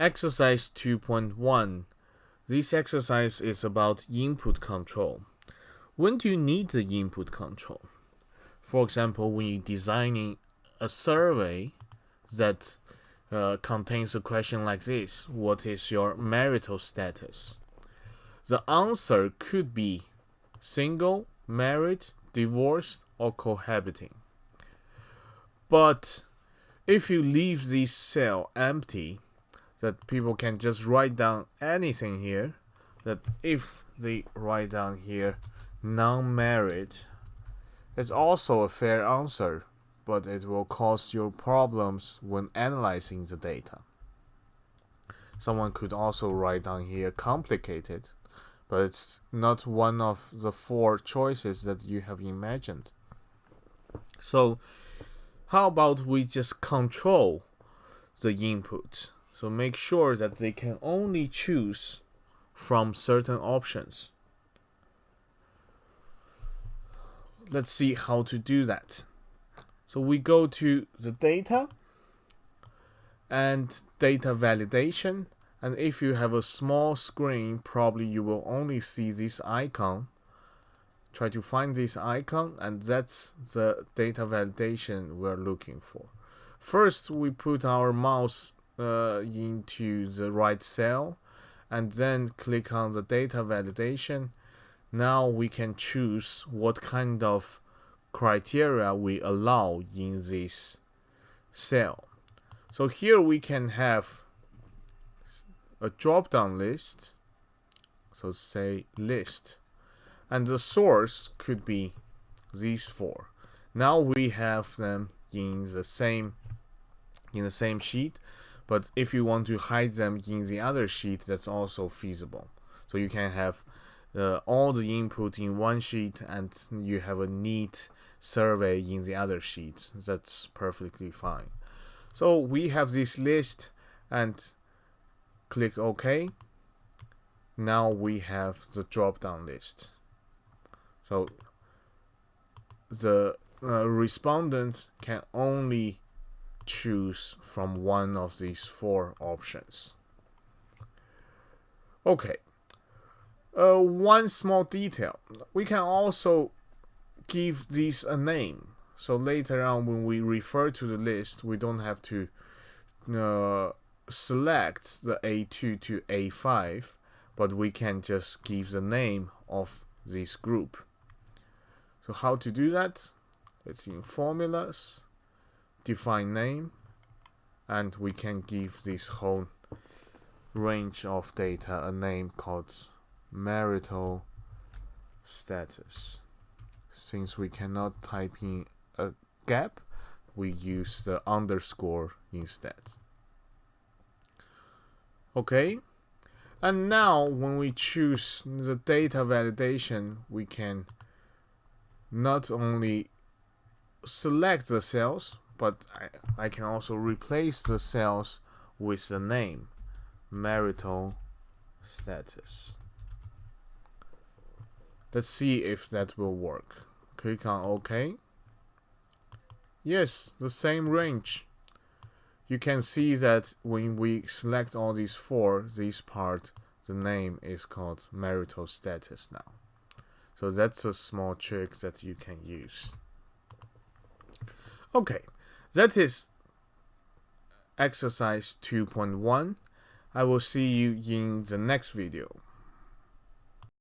Exercise 2.1. This exercise is about input control. When do you need the input control? For example, when you're designing a survey that contains a question like this: what is your marital status? The answer could be single, married, divorced, or cohabiting. But if you leave this cell empty, that people can just write down anything here, that if they write down here non-married, it's also a fair answer, but it will cause you problems when analyzing the data. Someone could also write down here complicated, but it's not one of the four choices that you have imagined. So how about we just control the input? So make sure that they can only choose from certain options. Let's see how to do that. So we go to the data and data validation. And if you have a small screen, probably you will only see this icon. Try to find this icon, and that's the data validation we're looking for. First, we put our mouse into the right cell and then click on the data validation. Now we can choose what kind of criteria we allow in this cell. So here we can have a drop-down list, so say list, and the source could be these four. Now we have them in the same sheet, but if you want to hide them in the other sheet, that's also feasible. So you can have all the input in one sheet and you have a neat survey in the other sheet. That's perfectly fine. So we have this list and click OK. Now we have the drop-down list. So the respondent can only choose from one of these four options. Okay. One small detail. We can also give this a name. So later on when we refer to the list, we don't have to select the A2 to A5, but we can just give the name of this group. So how to do that? It's in formulas, define name, and we can give this whole range of data a name called marital status. Since we cannot type in a gap, we use the underscore instead. Okay, and now when we choose the data validation, we can not only select the cells, but I can also replace the cells with the name marital status. Let's see if that will work. Click on OK. Yes, the same range. You can see that when we select all these four, this part, the name is called marital status now. So that's a small trick that you can use. Okay, that is exercise 2.1. I will see you in the next video.